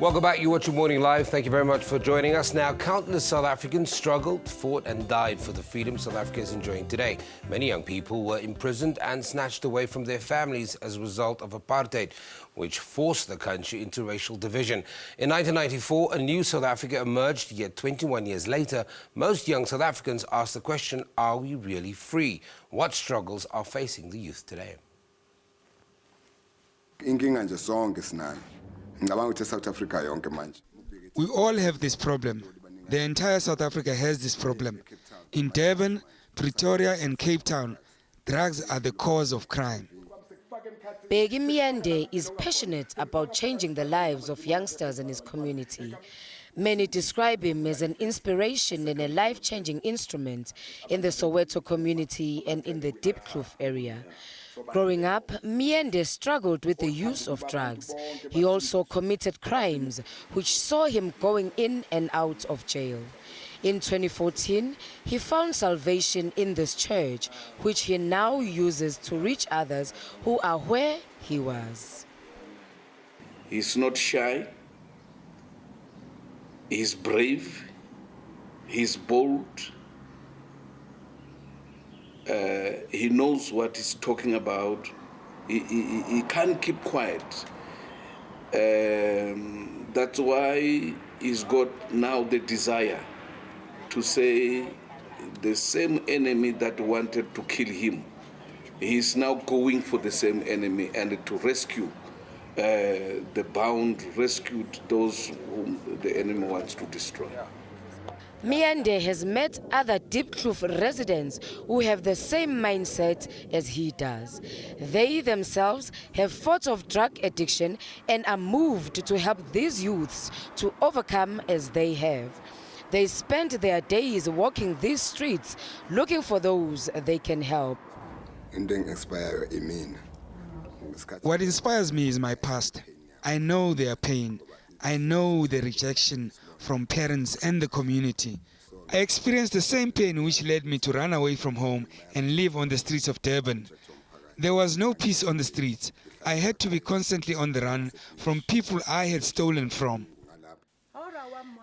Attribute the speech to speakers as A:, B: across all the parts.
A: Welcome back. You watch Your Morning Live. Thank you very much for joining us. Now, countless South Africans struggled, fought and died for the freedom South Africa is enjoying today. Many young people were imprisoned and snatched away from their families as a result of apartheid, which forced the country into racial division. In 1994, a new South Africa emerged, yet 21 years later, most young South Africans ask the question, are we really free? What struggles are facing the youth today?
B: We all have this problem. The entire South Africa has this problem. In Durban, Pretoria and Cape Town, drugs are the cause of crime.
C: Bheki Miende is passionate about changing the lives of youngsters in his community. Many describe him as an inspiration and a life-changing instrument in the Soweto community and in the Diepkloof area. Growing up, Miende struggled with the use of drugs. He also committed crimes which saw him going in and out of jail. In 2014, he found salvation in this church, which he now uses to reach others who are where he was.
D: He's not shy, he's brave, he's bold. He knows what he's talking about. He can't keep quiet. That's why he's got now the desire to say the same enemy that wanted to kill him, he's now going for the same enemy and to rescue the bound, rescued those whom the enemy wants to destroy.
C: Miende has met other Diepkloof residents who have the same mindset as he does. They themselves have fought off drug addiction and are moved to help these youths to overcome as they have. They spend their days walking these streets looking for those they can help.
B: What inspires me is my past. I know their pain. I know the rejection from parents and the community. I experienced the same pain which led me to run away from home and live on the streets of Durban. There was no peace on the streets. I had to be constantly on the run from people I had stolen from.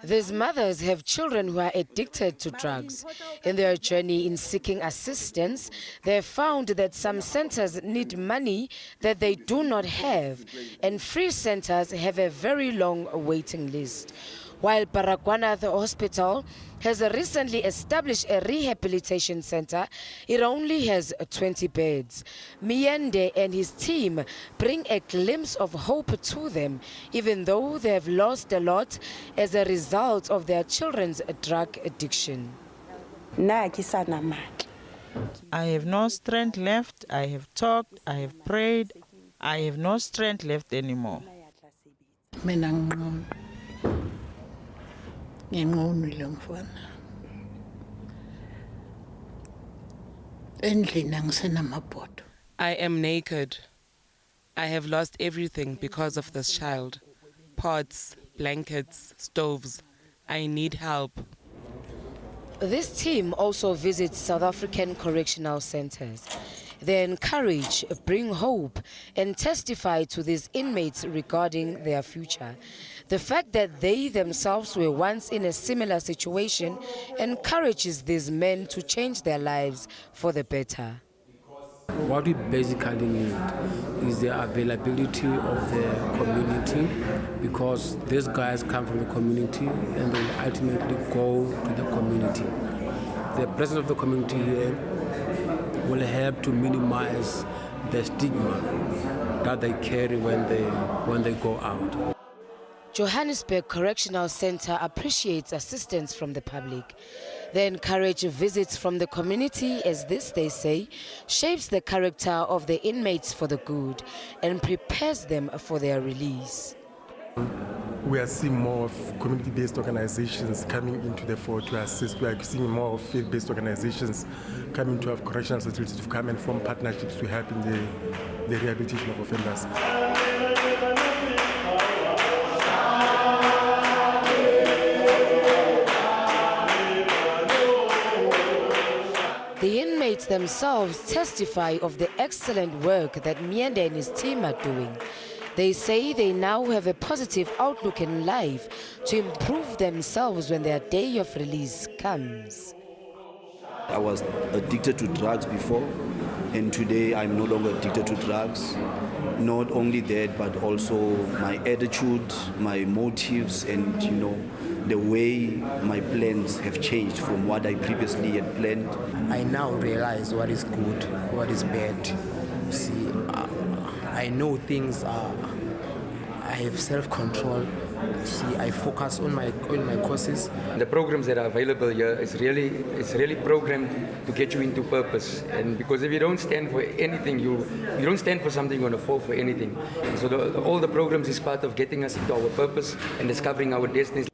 C: These mothers have children who are addicted to drugs. In their journey in seeking assistance, they have found that some centers need money that they do not have, and free centers have a very long waiting list. While Baragwanath Hospital has recently established a rehabilitation center, it only has 20 beds. Miende and his team bring a glimpse of hope to them, even though they have lost a lot as a result of their children's drug addiction.
E: I have no strength left. I have talked, I have prayed. I have no strength left anymore.
F: I am naked. I have lost everything because of this child. Pots, blankets, stoves. I need help.
C: This team also visits South African correctional centers. They encourage, bring hope, and testify to these inmates regarding their future. The fact that they themselves were once in a similar situation encourages these men to change their lives for the better.
G: What we basically need is the availability of the community, because these guys come from the community and they will ultimately go to the community. The presence of the community here will help to minimize the stigma that they carry when they go out.
C: Johannesburg Correctional Center appreciates assistance from the public. They encourage visits from the community as this, they say, shapes the character of the inmates for the good and prepares them for their release.
H: We are seeing more of community-based organizations coming into the fore to assist. We are seeing more of faith-based organizations coming to have correctional facilities to come and form partnerships to help in the rehabilitation of offenders.
C: The inmates themselves testify of the excellent work that Miende and his team are doing. They say they now have a positive outlook in life to improve themselves when their day of release comes.
I: I was addicted to drugs before, and today I'm no longer addicted to drugs. Not only that, but also my attitude, my motives, and the way my plans have changed from what I previously had planned.
J: I now realize what is good, what is bad. See, I know things are. I have self-control. See, I focus on my courses.
K: The programs that are available here it's really programmed to get you into purpose. And because if you don't stand for anything, you don't stand for something, you're going to fall for anything. And so all the programs is part of getting us into our purpose and discovering our destinies.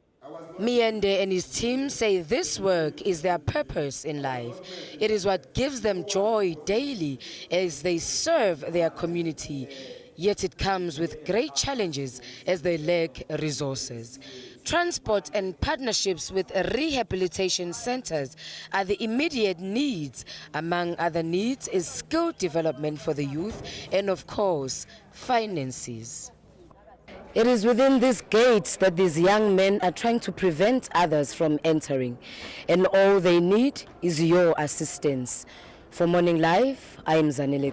C: Miende and his team say this work is their purpose in life. It is what gives them joy daily as they serve their community. Yet it comes with great challenges as they lack resources. Transport and partnerships with rehabilitation centers are the immediate needs. Among other needs is skill development for the youth and, of course, finances. It is within these gates that these young men are trying to prevent others from entering. And all they need is your assistance. For Morning Live, I am Zanele.